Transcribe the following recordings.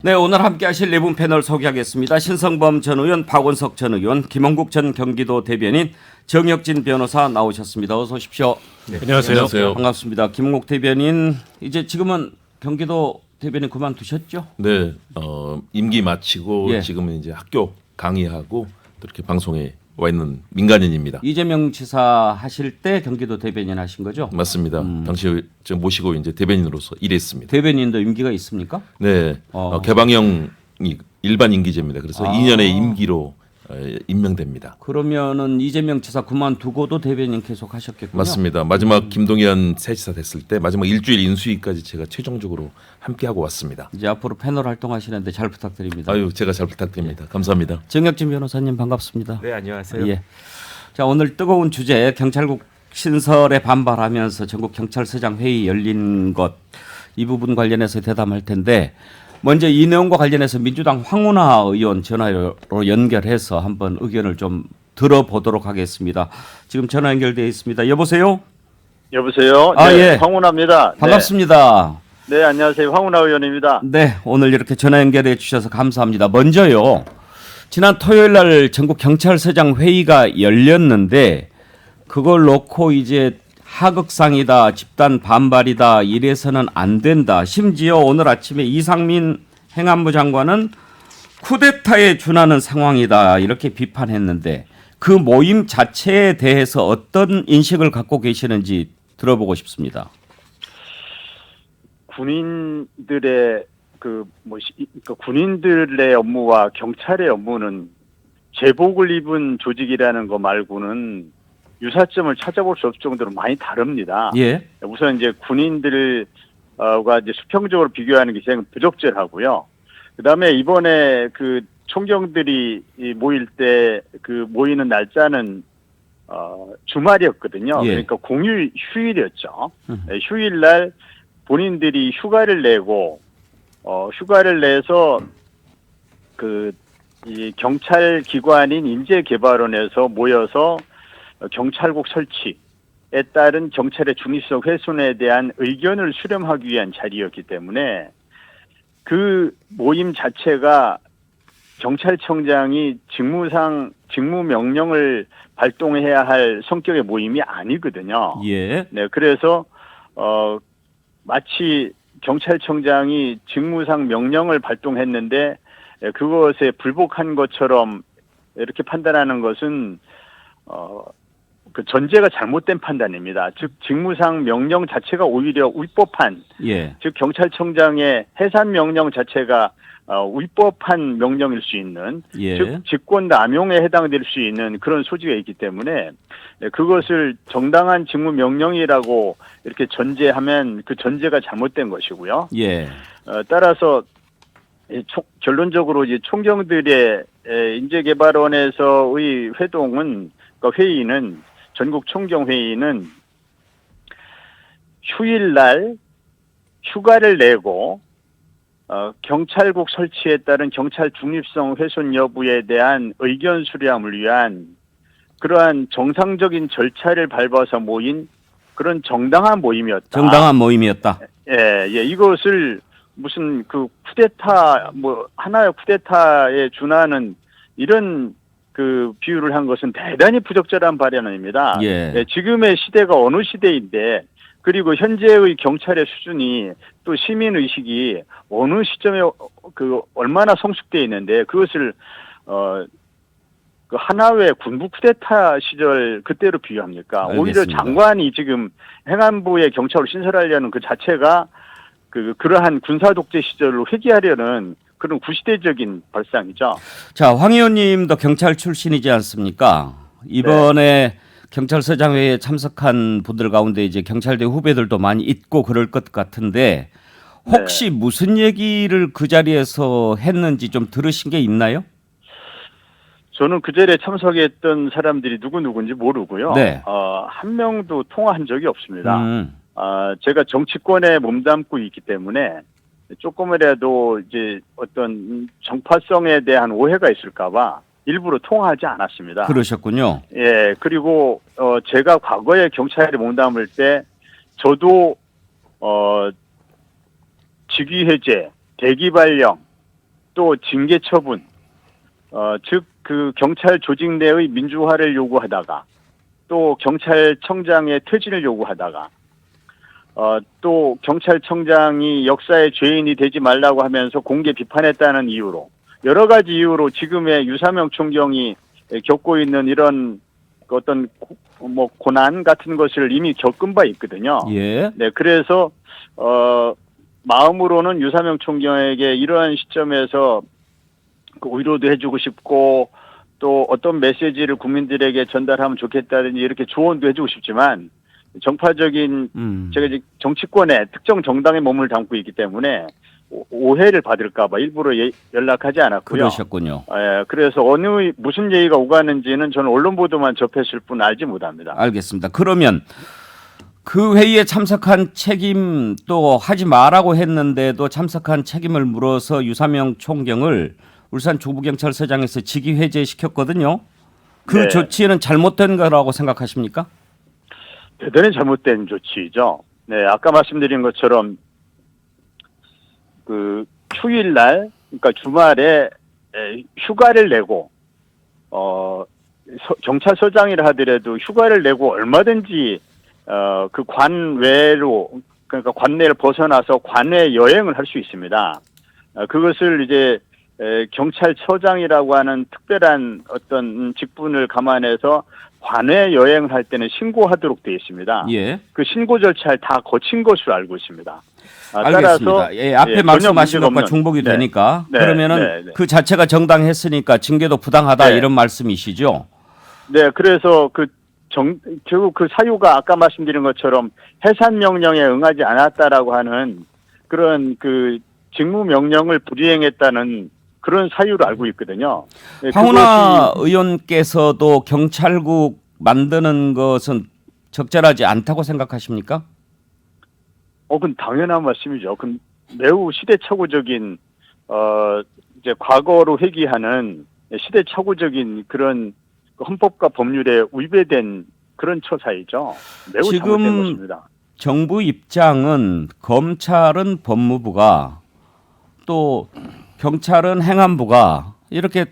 네, 오늘 함께 하실 네 분 패널 소개하겠습니다. 신성범 전 의원, 박원석 전 의원, 김원국 전 경기도 대변인, 정혁진 변호사 나오셨습니다. 어서 오십시오. 네, 안녕하세요. 반갑습니다. 김원국 대변인, 이제 지금은 경기도 대변인 그만두셨죠? 네, 임기 마치고 예. 지금은 이제 학교 강의하고 또 이렇게 방송에 와 있는 민간인입니다. 이재명 지사 하실 때 경기도 대변인 하신 거죠? 맞습니다. 당시 저 모시고 이제 대변인으로서 일했습니다. 대변인도 임기가 있습니까? 네, 개방형이 일반 임기제입니다. 그래서 2년의 임기로 임명됩니다. 그러면은 이재명 지사 그만두고도 대변인 계속 하셨겠군요. 맞습니다. 마지막 김동연 새 지사 됐을 때 마지막 일주일 인수위까지 제가 최종적으로 함께하고 왔습니다. 이제 앞으로 패널 활동하시는데 잘 부탁드립니다. 아유, 제가 잘 부탁드립니다. 감사합니다. 정혁진 변호사님 반갑습니다. 네, 안녕하세요. 예. 자, 오늘 뜨거운 주제 경찰국 신설에 반발하면서 전국 경찰서장 회의 열린 것 이 부분 관련해서 대담할 텐데 먼저 이 내용과 관련해서 민주당 황운하 의원 전화로 연결해서 한번 의견을 좀 들어보도록 하겠습니다. 지금 전화 연결되어 있습니다. 여보세요? 여보세요. 아, 네, 예. 황운하입니다. 반갑습니다. 네, 안녕하세요. 황운하 의원입니다. 네, 오늘 이렇게 전화 연결해 주셔서 감사합니다. 먼저요. 지난 토요일 날 전국 경찰서장 회의가 열렸는데 그걸 놓고 이제 하극상이다, 집단 반발이다, 이래서는 안 된다. 심지어 오늘 아침에 이상민 행안부 장관은 쿠데타에 준하는 상황이다 이렇게 비판했는데 그 모임 자체에 대해서 어떤 인식을 갖고 계시는지 들어보고 싶습니다. 군인들의 군인들의 업무와 경찰의 업무는 제복을 입은 조직이라는 거 말고는 유사점을 찾아볼 수 없을 정도로 많이 다릅니다. 예. 우선 이제 군인들과 이제 수평적으로 비교하는 게 굉장히 부적절하고요. 그다음에 이번에 그 총경들이 모일 때 그 모이는 날짜는 주말이었거든요. 예. 그러니까 공휴일 휴일이었죠. 네, 휴일날 본인들이 휴가를 내고 휴가를 내서 이 경찰 기관인 인재개발원에서 모여서 경찰국 설치에 따른 경찰의 중립성 훼손에 대한 의견을 수렴하기 위한 자리였기 때문에 그 모임 자체가 경찰청장이 직무 명령을 발동해야 할 성격의 모임이 아니거든요. 예. 네, 그래서 마치 경찰청장이 직무상 명령을 발동했는데 그것에 불복한 것처럼 이렇게 판단하는 것은 그 전제가 잘못된 판단입니다. 즉 직무상 명령 자체가 오히려 위법한, 예. 즉 경찰청장의 해산 명령 자체가 위법한 명령일 수 있는, 예. 즉 직권 남용에 해당될 수 있는 그런 소지가 있기 때문에 그것을 정당한 직무 명령이라고 이렇게 전제하면 그 전제가 잘못된 것이고요. 예. 따라서 결론적으로 이제 총경들의 인재개발원에서의 회의는 전국 총경회의는 휴일날 휴가를 내고 경찰국 설치에 따른 경찰 중립성 훼손 여부에 대한 의견 수렴을 위한 그러한 정상적인 절차를 밟아서 모인 그런 정당한 모임이었다. 정당한 모임이었다. 예, 이것을 무슨 그 쿠데타 하나의 쿠데타에 준하는 이런 그 비유를 한 것은 대단히 부적절한 발언입니다. 예. 네, 지금의 시대가 어느 시대인데 그리고 현재의 경찰의 수준이 또 시민 의식이 어느 시점에 그 얼마나 성숙되어 있는데 그것을 그 하나의 군부 쿠데타 시절 그때로 비유합니까? 알겠습니다. 오히려 장관이 지금 행안부의 경찰을 신설하려는 그 자체가 그러한 군사 독재 시절로 회귀하려는 그런 구시대적인 발상이죠. 자, 황 의원님도 경찰 출신이지 않습니까? 이번에 경찰서장 회의에 참석한 분들 가운데 이제 경찰대 후배들도 많이 있고 그럴 것 같은데 혹시 무슨 얘기를 그 자리에서 했는지 좀 들으신 게 있나요? 저는 그 자리에 참석했던 사람들이 누군지 모르고요. 네. 한 명도 통화한 적이 없습니다. 제가 정치권에 몸담고 있기 때문에 조금이라도 이제 어떤 정파성에 대한 오해가 있을까봐 일부러 통화하지 않았습니다. 그러셨군요. 예, 그리고 제가 과거에 경찰에 몸담을 때 저도 직위해제, 대기발령, 또 징계 처분, 즉 그 경찰 조직 내의 민주화를 요구하다가 또 경찰청장의 퇴진을 요구하다가 또 경찰청장이 역사의 죄인이 되지 말라고 하면서 공개 비판했다는 이유로 여러 가지 이유로 지금의 유사명 총경이 겪고 있는 이런 어떤 고난 같은 것을 이미 겪은 바 있거든요. 예. 네, 그래서 마음으로는 유사명 총경에게 이러한 시점에서 그 위로도 해주고 싶고 또 어떤 메시지를 국민들에게 전달하면 좋겠다든지 이렇게 조언도 해주고 싶지만 정파적인 제가 이제 정치권에 특정 정당에 몸을 담고 있기 때문에 오해를 받을까봐 일부러 연락하지 않았고요. 그러셨군요. 예, 그래서 무슨 얘기가 오가는지는 저는 언론 보도만 접했을 뿐 알지 못합니다. 알겠습니다. 그러면 그 회의에 참석한 책임 또 하지 마라고 했는데도 참석한 책임을 물어서 유사명 총경을 울산 중부경찰서장에서 직위 해제시켰거든요. 그 네. 조치는 잘못된 거라고 생각하십니까? 대단히 잘못된 조치죠. 네, 아까 말씀드린 것처럼 그 휴일날, 그러니까 주말에 휴가를 내고 경찰서장이라 하더라도 휴가를 내고 얼마든지 그 관외로, 그러니까 관내를 벗어나서 관외 여행을 할 수 있습니다. 그것을 이제 경찰서장이라고 하는 특별한 어떤 직분을 감안해서 관외 여행을 할 때는 신고하도록 되어 있습니다. 예. 그 신고 절차를 다 거친 것으로 알고 있습니다. 알겠습니다. 예, 앞에 말씀하신 것과 중복이 네. 되니까 네. 그러면은 네. 그 자체가 정당했으니까 징계도 부당하다 네. 이런 말씀이시죠? 네, 그래서 결국 그 사유가 아까 말씀드린 것처럼 해산 명령에 응하지 않았다라고 하는 그런 그 직무 명령을 불이행했다는 그런 사유로 알고 있거든요. 네, 황운하 의원께서도 경찰국 만드는 것은 적절하지 않다고 생각하십니까? 그건 당연한 말씀이죠. 그 매우 시대착오적인 이제 과거로 회귀하는 시대착오적인 그런 헌법과 법률에 위배된 그런 처사이죠. 매우 지금 잘못된 것입니다. 정부 입장은 검찰은 법무부가 또 경찰은 행안부가 이렇게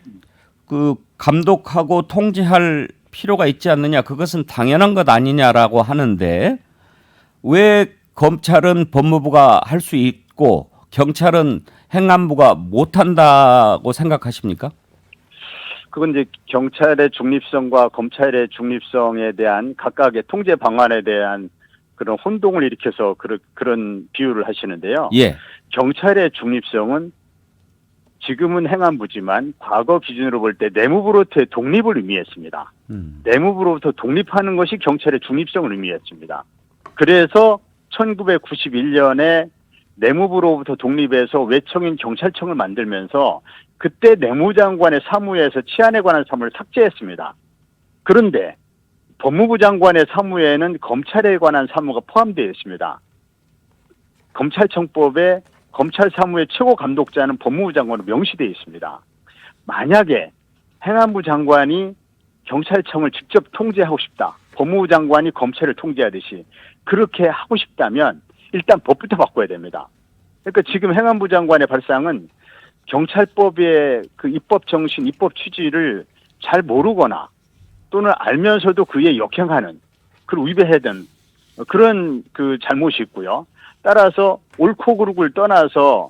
그 감독하고 통제할 필요가 있지 않느냐, 그것은 당연한 것 아니냐라고 하는데 왜 검찰은 법무부가 할 수 있고 경찰은 행안부가 못한다고 생각하십니까? 그건 이제 경찰의 중립성과 검찰의 중립성에 대한 각각의 통제 방안에 대한 그런 혼동을 일으켜서 그런 비유를 하시는데요. 예. 경찰의 중립성은 지금은 행안부지만 과거 기준으로 볼 때 내무부로부터의 독립을 의미했습니다. 내무부로부터 독립하는 것이 경찰의 중립성을 의미했습니다. 그래서 1991년에 내무부로부터 독립해서 외청인 경찰청을 만들면서 그때 내무장관의 사무에서 치안에 관한 사무를 삭제했습니다. 그런데 법무부 장관의 사무에는 검찰에 관한 사무가 포함되어 있습니다. 검찰청법에 검찰 사무의 최고 감독자는 법무부 장관으로 명시되어 있습니다. 만약에 행안부 장관이 경찰청을 직접 통제하고 싶다, 법무부 장관이 검찰을 통제하듯이 그렇게 하고 싶다면 일단 법부터 바꿔야 됩니다. 그러니까 지금 행안부 장관의 발상은 경찰법의 그 입법 정신, 입법 취지를 잘 모르거나 또는 알면서도 그에 역행하는, 그걸 위배하던 그런 그 잘못이 있고요. 따라서 옳고 그르고를 떠나서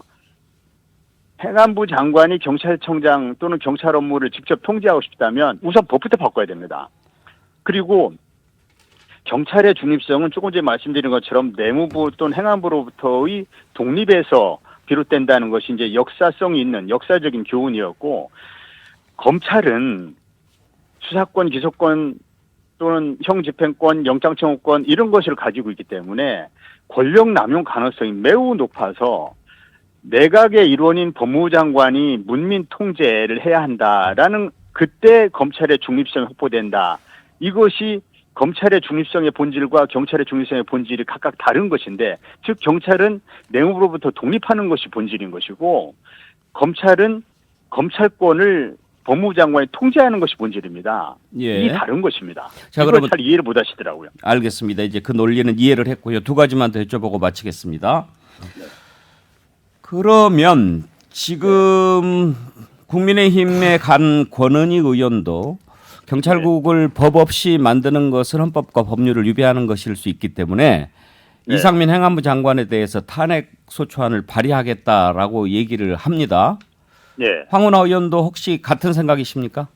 행안부 장관이 경찰청장 또는 경찰 업무를 직접 통제하고 싶다면 우선 법부터 바꿔야 됩니다. 그리고 경찰의 중립성은 조금 전에 말씀드린 것처럼 내무부 또는 행안부로부터의 독립에서 비롯된다는 것이 이제 역사성이 있는 역사적인 교훈이었고, 검찰은 수사권, 기소권 또는 형집행권, 영장청구권 이런 것을 가지고 있기 때문에 권력 남용 가능성이 매우 높아서 내각의 일원인 법무부 장관이 문민 통제를 해야 한다라는, 그때 검찰의 중립성이 확보된다. 이것이 검찰의 중립성의 본질과 경찰의 중립성의 본질이 각각 다른 것인데, 즉 경찰은 내무부로부터 독립하는 것이 본질인 것이고 검찰은 검찰권을 법무부 장관이 통제하는 것이 본질입니다. 예. 이 다른 것입니다. 자, 이걸 그러면 잘 이해를 못 하시더라고요. 알겠습니다. 이제 그 논리는 이해를 했고요. 두 가지만 더 여쭤보고 마치겠습니다. 그러면 지금 국민의힘에 간 권은희 의원도 경찰국을 법 없이 만드는 것은 헌법과 법률을 위배하는 것일 수 있기 때문에 이상민 행안부 장관에 대해서 탄핵 소추안을 발의하겠다라고 얘기를 합니다. 예. 황운하 의원도 혹시 같은 생각이십니까?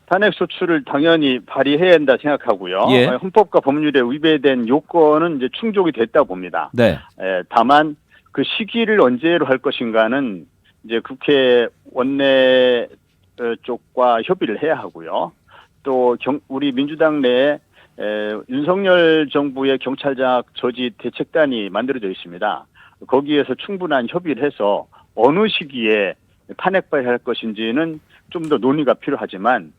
탄핵 소추를 당연히 발의해야 한다 생각하고요. 예. 헌법과 법률에 위배된 요건은 이제 충족이 됐다 봅니다. 네. 다만 그 시기를 언제로 할 것인가는 이제 국회 원내 쪽과 협의를 해야 하고요. 또 우리 민주당 내에 윤석열 정부의 경찰장악 저지 대책단이 만들어져 있습니다. 거기에서 충분한 협의를 해서 어느 시기에 탄핵 발의할 것인지는 좀 더 논의가 필요하지만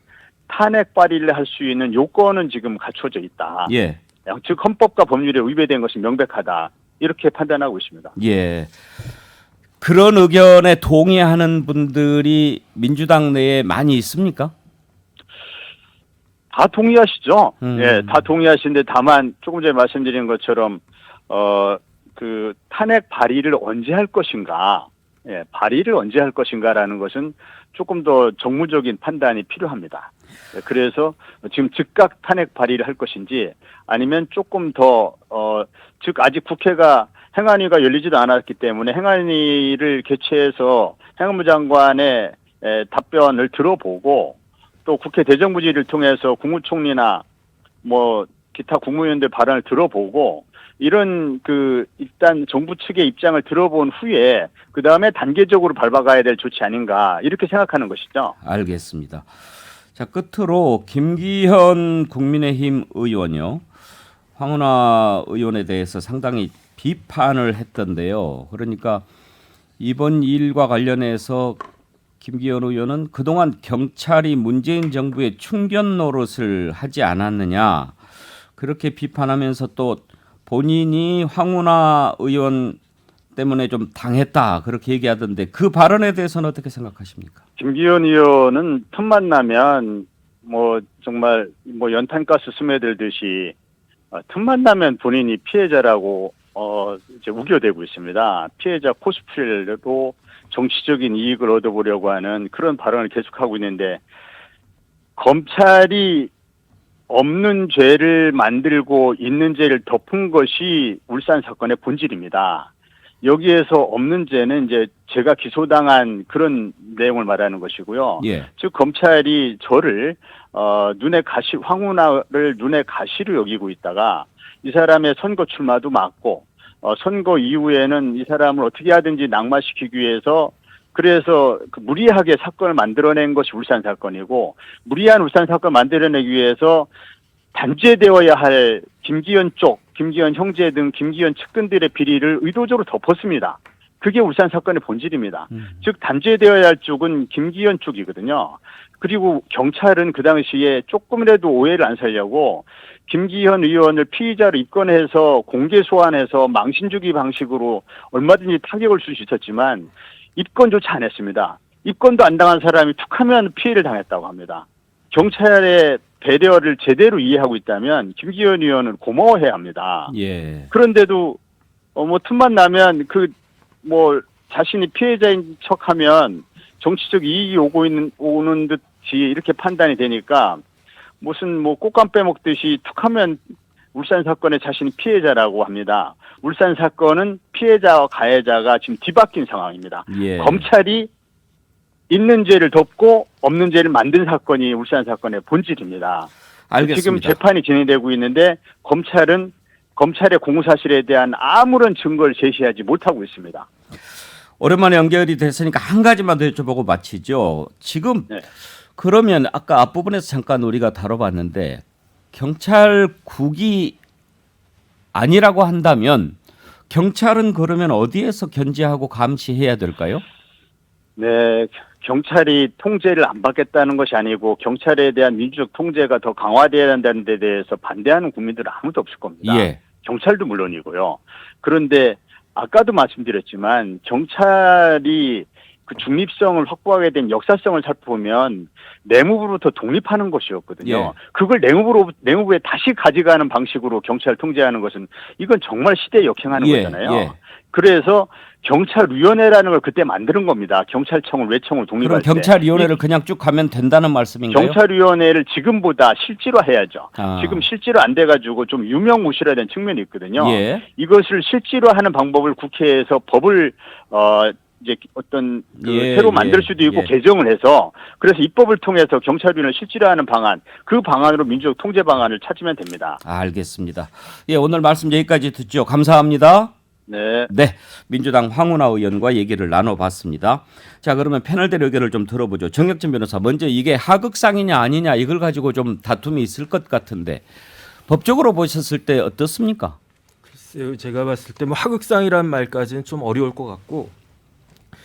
탄핵 발의를 할 수 있는 요건은 지금 갖춰져 있다. 예. 즉 헌법과 법률에 위배된 것이 명백하다. 이렇게 판단하고 있습니다. 예. 그런 의견에 동의하는 분들이 민주당 내에 많이 있습니까? 다 동의하시죠? 예, 다 동의하시는데 다만 조금 전에 말씀드린 것처럼 그 탄핵 발의를 언제 할 것인가, 예, 발의를 언제 할 것인가라는 것은 조금 더 정무적인 판단이 필요합니다. 예, 그래서 지금 즉각 탄핵 발의를 할 것인지 아니면 조금 더 즉 아직 국회가 행안위가 열리지도 않았기 때문에 행안위를 개최해서 행안부 장관의 답변을 들어보고 또 국회 대정부질을 통해서 국무총리나 뭐 기타 국무위원들 발언을 들어보고 이런 일단 정부 측의 입장을 들어본 후에 그 다음에 단계적으로 밟아가야 될 조치 아닌가 이렇게 생각하는 것이죠. 알겠습니다. 자, 끝으로 김기현 국민의힘 의원요. 황운하 의원에 대해서 상당히 비판을 했던데요. 그러니까 이번 일과 관련해서 김기현 의원은 그동안 경찰이 문재인 정부의 충견 노릇을 하지 않았느냐 그렇게 비판하면서 또 본인이 황운하 의원 때문에 좀 당했다 그렇게 얘기하던데 그 발언에 대해서는 어떻게 생각하십니까? 김기현 의원은 틈만 나면 뭐 정말 뭐 연탄가스 스며들듯이 틈만 나면 본인이 피해자라고 이제 우겨대고 있습니다. 피해자 코스프레로 정치적인 이익을 얻어보려고 하는 그런 발언을 계속하고 있는데 검찰이 없는 죄를 만들고 있는 죄를 덮은 것이 울산 사건의 본질입니다. 여기에서 없는 죄는 이제 제가 기소당한 그런 내용을 말하는 것이고요. 예. 즉 검찰이 저를 황운하를 눈에 가시로 여기고 있다가 이 사람의 선거 출마도 막고 선거 이후에는 이 사람을 어떻게 하든지 낙마시키기 위해서 그래서 무리하게 사건을 만들어낸 것이 울산 사건이고 무리한 울산 사건을 만들어내기 위해서 단죄되어야 할 김기현 쪽, 김기현 형제 등 김기현 측근들의 비리를 의도적으로 덮었습니다. 그게 울산 사건의 본질입니다. 즉 단죄되어야 할 쪽은 김기현 쪽이거든요. 그리고 경찰은 그 당시에 조금이라도 오해를 안 살려고 김기현 의원을 피의자로 입건해서 공개 소환해서 망신 주기 방식으로 얼마든지 타격을 줄 수 있었지만 입건조차 안 했습니다. 입건도 안 당한 사람이 툭하면 피해를 당했다고 합니다. 경찰의 배려를 제대로 이해하고 있다면 김기현 의원은 고마워해야 합니다. 예. 그런데도 뭐 틈만 나면 자신이 피해자인 척하면 정치적 이익이 오는 듯이 이렇게 판단이 되니까 무슨 꽃감 빼먹듯이 툭하면 울산 사건의 자신이 피해자라고 합니다. 울산 사건은 피해자와 가해자가 지금 뒤바뀐 상황입니다. 예. 검찰이 있는 죄를 덮고 없는 죄를 만든 사건이 울산 사건의 본질입니다. 알겠습니다. 지금 재판이 진행되고 있는데 검찰은 검찰의 공사실에 대한 아무런 증거를 제시하지 못하고 있습니다. 오랜만에 연결이 됐으니까 한 가지만 더 여쭤보고 마치죠. 지금 네. 그러면 아까 앞부분에서 잠깐 우리가 다뤄봤는데 경찰국이 아니라고 한다면 경찰은 그러면 어디에서 견제하고 감시해야 될까요? 네, 경찰이 통제를 안 받겠다는 것이 아니고 경찰에 대한 민주적 통제가 더 강화돼야 한다는 데 대해서 반대하는 국민들은 아무도 없을 겁니다. 예. 경찰도 물론이고요. 그런데 아까도 말씀드렸지만 경찰이 그 중립성을 확보하게 된 역사성을 살펴보면 내무부로부터 독립하는 것이었거든요. 예. 그걸 내무부에 다시 가져가는 방식으로 경찰을 통제하는 것은 이건 정말 시대에 역행하는 예. 거잖아요. 예. 그래서 경찰위원회라는 걸 그때 만드는 겁니다. 경찰청을 외청을 독립할 그럼 때. 경찰위원회를 그냥 쭉 가면 된다는 말씀인가요? 경찰위원회를 지금보다 실질화해야죠. 아. 지금 실질화 안 돼가지고 좀 유명무실화된 측면이 있거든요. 예. 이것을 실질화하는 방법을 국회에서 법을 이제 어떤 예, 새로 만들 수도 있고 예. 개정을 해서 그래서 입법을 통해서 경찰위원회를 실질화하는 방안, 그 방안으로 민주적 통제 방안을 찾으면 됩니다. 알겠습니다. 예, 오늘 말씀 여기까지 듣죠. 감사합니다. 네. 네, 민주당 황운하 의원과 얘기를 나눠봤습니다. 자, 그러면 패널들 의견을 좀 들어보죠. 정혁진 변호사, 먼저 이게 하극상이냐 아니냐 이걸 가지고 좀 다툼이 있을 것 같은데 법적으로 보셨을 때 어떻습니까? 글쎄요, 제가 봤을 때 뭐 하극상이란 말까지는 좀 어려울 것 같고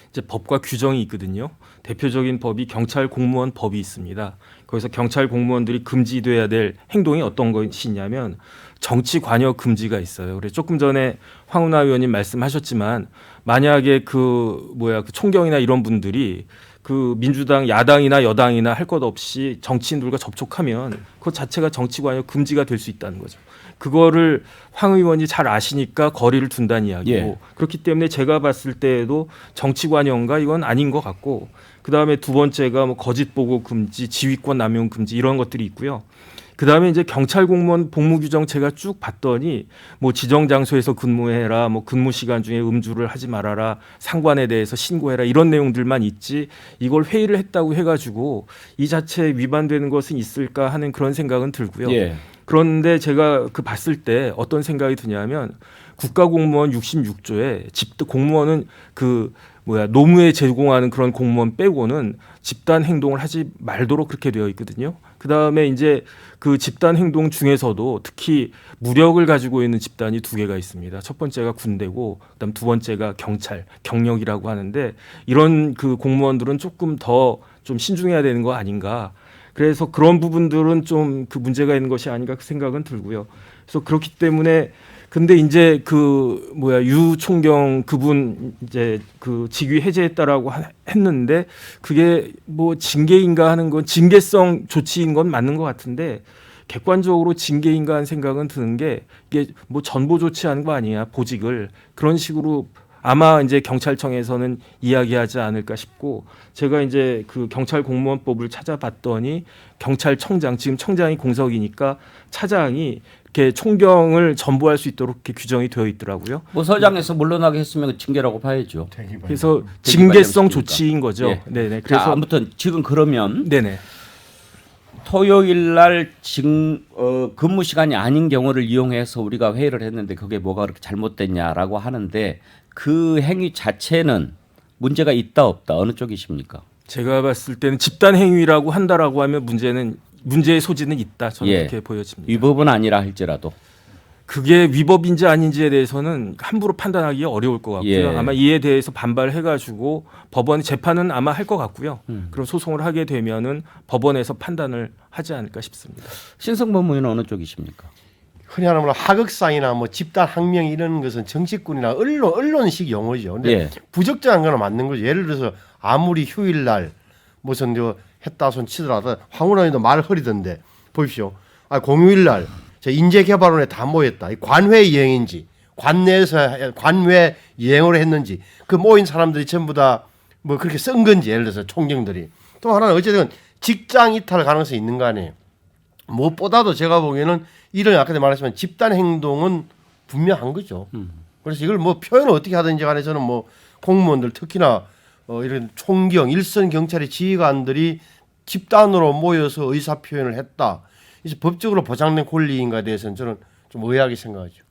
이제 법과 규정이 있거든요. 대표적인 법이 경찰 공무원 법이 있습니다. 거기서 경찰 공무원들이 금지돼야 될 행동이 어떤 것이 있냐면 정치 관여 금지가 있어요. 그래서 조금 전에 황운하 의원님 말씀하셨지만 만약에 그 총경이나 이런 분들이 그 민주당 야당이나 여당이나 할 것 없이 정치인들과 접촉하면 그것 자체가 정치 관여 금지가 될 수 있다는 거죠. 그거를 황 의원이 잘 아시니까 거리를 둔다는 이야기고 예. 그렇기 때문에 제가 봤을 때에도 정치 관여인가 이건 아닌 것 같고 그다음에 두 번째가 뭐 거짓 보고 금지, 지휘권 남용 금지 이런 것들이 있고요. 그다음에 이제 경찰 공무원 복무 규정 제가 쭉 봤더니 뭐 지정 장소에서 근무해라, 뭐 근무 시간 중에 음주를 하지 말아라, 상관에 대해서 신고해라 이런 내용들만 있지 이걸 회의를 했다고 해가지고 이 자체에 위반되는 것은 있을까 하는 그런 생각은 들고요. 예. 그런데 제가 그 봤을 때 어떤 생각이 드냐면 국가공무원 66조에 공무원은 노무에 제공하는 그런 공무원 빼고는 집단 행동을 하지 말도록 그렇게 되어 있거든요. 그 다음에 이제 그 집단 행동 중에서도 특히 무력을 가지고 있는 집단이 두 개가 있습니다. 첫 번째가 군대고, 그다음 두 번째가 경찰, 경력이라고 하는데 이런 그 공무원들은 조금 더 좀 신중해야 되는 거 아닌가. 그래서 그런 부분들은 좀 그 문제가 있는 것이 아닌가 그 생각은 들고요. 그래서 그렇기 때문에 근데 이제 유 총경 그분 이제 그 직위 해제했다라고 했는데 그게 뭐 징계인가 하는 건 징계성 조치인 건 맞는 것 같은데 객관적으로 징계인가 하는 생각은 드는 게 이게 뭐 전보 조치하는 거 아니야 보직을 그런 식으로 아마 이제 경찰청에서는 이야기하지 않을까 싶고 제가 이제 그 경찰 공무원법을 찾아봤더니 경찰청장 지금 청장이 공석이니까 차장이 이렇게 총경을 전보할 수 있도록 이렇게 규정이 되어 있더라고요. 뭐 서장에서 물러나게 했으면 징계라고 봐야죠. 그래서 징계성 조치인 거죠. 예. 네네. 그래서 그래서 아무튼 지금 그러면 네네. 토요일 날 근무 시간이 아닌 경우를 이용해서 우리가 회의를 했는데 그게 뭐가 그렇게 잘못됐냐라고 하는데 그 행위 자체는 문제가 있다 없다 어느 쪽이십니까? 제가 봤을 때는 집단 행위라고 한다라고 하면 문제의 소지는 있다. 저는 예. 그렇게 보여집니다. 위법은 아니라 할지라도 그게 위법인지 아닌지에 대해서는 함부로 판단하기 어려울 것 같고요. 예. 아마 이에 대해서 반발해가지고 법원 재판은 아마 할 것 같고요. 그럼 소송을 하게 되면은 법원에서 판단을 하지 않을까 싶습니다. 신성범 의원은 어느 쪽이십니까? 흔히 하는 하극상이나 뭐 집단 항명 이런 것은 정치권이나 언론식 용어죠. 근데 예. 부적절한 거는 맞는 거죠. 예를 들어서 아무리 휴일날 무슨 했다 손 치더라도 황운하님도 말 흐리던데 보십시오. 공휴일날 인재개발원에 다 모였다. 관회 이행인지 관내에서 관회 이행을 했는지 그 모인 사람들이 전부 다 뭐 그렇게 쓴 건지 예를 들어서 총경들이 또 하나는 어쨌든 직장 이탈 가능성이 있는 거 아니에요. 무엇보다도 제가 보기에는 이런 아까 말했지만 집단 행동은 분명한 거죠. 그래서 이걸 뭐 표현을 어떻게 하든지 간에 저는 뭐 공무원들 특히나 이런 총경 일선 경찰의 지휘관들이 집단으로 모여서 의사 표현을 했다. 이제 법적으로 보장된 권리인가에 대해서는 저는 좀 의아하게 생각하죠.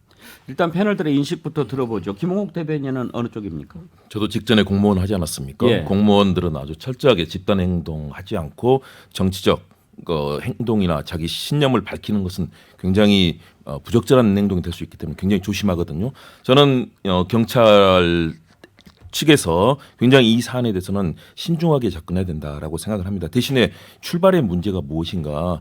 일단 패널들의 인식부터 들어보죠. 김홍욱 대변인은 어느 쪽입니까? 저도 직전에 공무원 하지 않았습니까? 예. 공무원들은 아주 철저하게 집단 행동하지 않고 정치적 행동이나 자기 신념을 밝히는 것은 굉장히 부적절한 행동이 될 수 있기 때문에 굉장히 조심하거든요. 저는 경찰 측에서 굉장히 이 사안에 대해서는 신중하게 접근해야 된다라고 생각을 합니다. 대신에 출발의 문제가 무엇인가?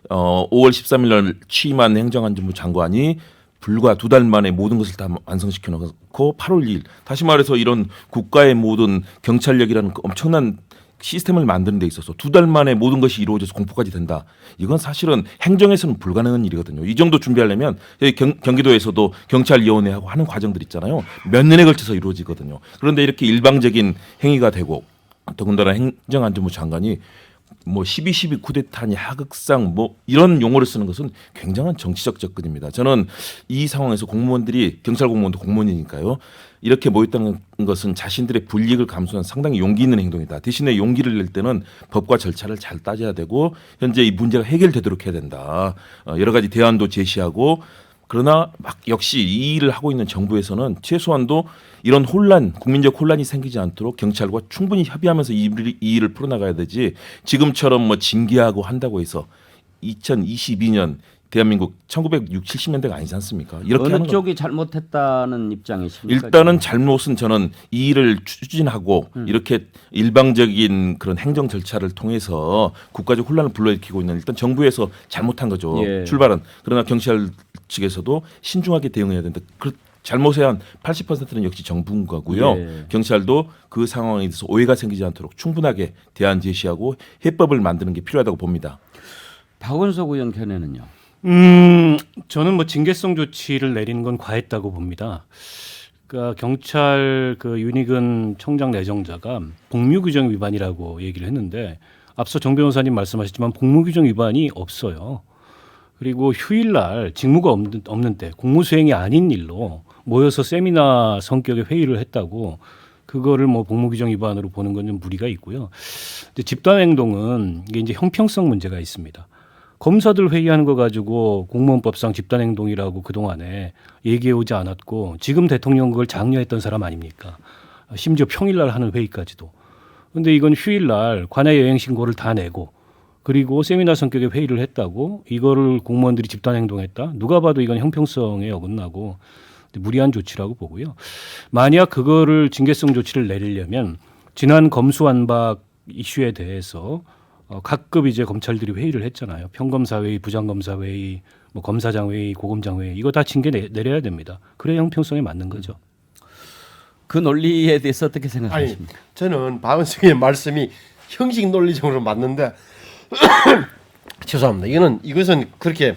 5월 13일 날 취임한 행정안전부 장관이 불과 2달 만에 모든 것을 다 완성시켜 놓고 8월 2일 다시 말해서 이런 국가의 모든 경찰력이라는 그 엄청난 시스템을 만드는 데 있어서 2달 만에 모든 것이 이루어져서 공포까지 된다. 이건 사실은 행정에서는 불가능한 일이거든요. 이 정도 준비하려면 여기 경기도에서도 경찰위원회하고 하는 과정들 있잖아요. 몇 년에 걸쳐서 이루어지거든요. 그런데 이렇게 일방적인 행위가 되고 더군다나 행정안전부 장관이 뭐 12.12 쿠데타니 하극상 뭐 이런 용어를 쓰는 것은 굉장한 정치적 접근입니다. 저는 이 상황에서 공무원들이 경찰 공무원도 공무원이니까요. 이렇게 모였다는 것은 자신들의 불이익을 감수한 상당히 용기 있는 행동이다. 대신에 용기를 낼 때는 법과 절차를 잘 따져야 되고 현재 이 문제가 해결되도록 해야 된다. 여러 가지 대안도 제시하고 그러나 막 역시 이 일을 하고 있는 정부에서는 최소한도 이런 혼란, 국민적 혼란이 생기지 않도록 경찰과 충분히 협의하면서 이 일을 풀어나가야 되지 지금처럼 뭐 징계하고 한다고 해서 2022년 대한민국 1960, 70년대가 아니지 않습니까? 이렇게 어느 하는 쪽이 잘못했다는 입장이십니까? 일단은 잘못은 저는 이 일을 추진하고 이렇게 일방적인 그런 행정 절차를 통해서 국가적 혼란을 불러일으키고 있는 일단 정부에서 잘못한 거죠. 예. 출발은. 그러나 경찰 측에서도 신중하게 대응해야 된다. 잘못의 한 80%는 역시 정부인 거고요. 예. 경찰도 그 상황에 대해서 오해가 생기지 않도록 충분하게 대안 제시하고 해법을 만드는 게 필요하다고 봅니다. 박원석 의원 견해는요. 저는 뭐 징계성 조치를 내리는 건 과했다고 봅니다. 그러니까 경찰 그 윤희근 청장 내정자가 복무규정 위반이라고 얘기를 했는데 앞서 정 변호사님 말씀하셨지만 복무규정 위반이 없어요. 그리고 휴일날 직무가 없는 때 공무수행이 아닌 일로 모여서 세미나 성격의 회의를 했다고 그거를 뭐 복무규정 위반으로 보는 건 좀 무리가 있고요. 근데 집단행동은 이게 이제 형평성 문제가 있습니다. 검사들 회의하는 거 가지고 공무원법상 집단행동이라고 그동안에 얘기해오지 않았고 지금 대통령 그걸 장려했던 사람 아닙니까? 심지어 평일날 하는 회의까지도. 그런데 이건 휴일날 관내 여행 신고를 다 내고 그리고 세미나 성격의 회의를 했다고 이거를 공무원들이 집단행동했다? 누가 봐도 이건 형평성에 어긋나고 무리한 조치라고 보고요. 만약 그거를 징계성 조치를 내리려면 지난 검수완박 이슈에 대해서 각급 이제 검찰들이 회의를 했잖아요. 평검사회의, 부장검사회의, 뭐 검사장회의, 고검장회의 이거 다 징계 내려야 됩니다. 그래야 형평성에 맞는 거죠. 그 논리에 대해서 어떻게 아니 생각하십니까? 저는 박원석의 말씀이 형식 논리적으로 맞는데 죄송합니다. 이것은 그렇게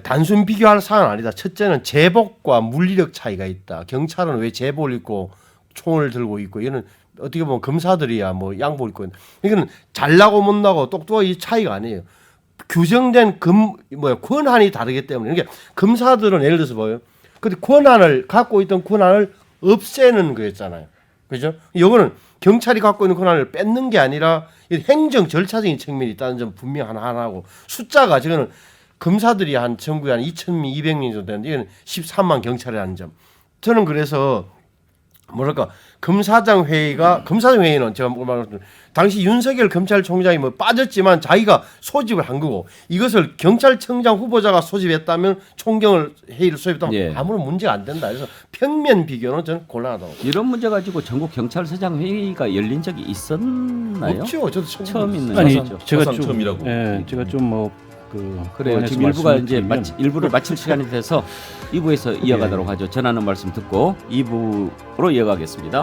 단순 비교할 사안은 아니다. 첫째는 제복과 물리력 차이가 있다. 경찰은 왜 제복을 입고 총을 들고 있고 이거는 어떻게 보면 검사들이야 뭐 양복 입고 이거는 잘나고 못나고 똑똑하고 이 차이가 아니에요. 규정된 권한이 다르기 때문에 그러니까 검사들은 예를 들어서 뭐예요? 근데 권한을 갖고 있던 권한을 없애는 거였잖아요. 그죠? 이거는 경찰이 갖고 있는 권한을 뺏는 게 아니라 행정 절차적인 측면이 있다는 점 분명 하나하고 숫자가 지금은 검사들이 한 전국에 한 2,200명 정도 되는데 이건 13만 경찰이라는 점. 저는 그래서 뭐랄까 검사장 회의는 제가 말했던 당시 윤석열 검찰총장이 뭐 빠졌지만 자기가 소집을 한 거고 이것을 경찰청장 후보자가 소집했다면 총경을 회의를 소집했다면 예. 아무런 문제가 안 된다. 그래서 평면 비교는 저는 곤란하다고. 이런 문제 가지고 전국 경찰서장 회의가 열린 적이 있었나요? 없죠. 저도 처음 있는 아니 거죠. 제가 가장 좀 처음이라고. 제가 좀뭐 그래요. 지금 일부가 이제 일부를 마칠 시간이 돼서 2부에서 이어가도록 하죠. 전하는 말씀 듣고 2부로 이어가겠습니다.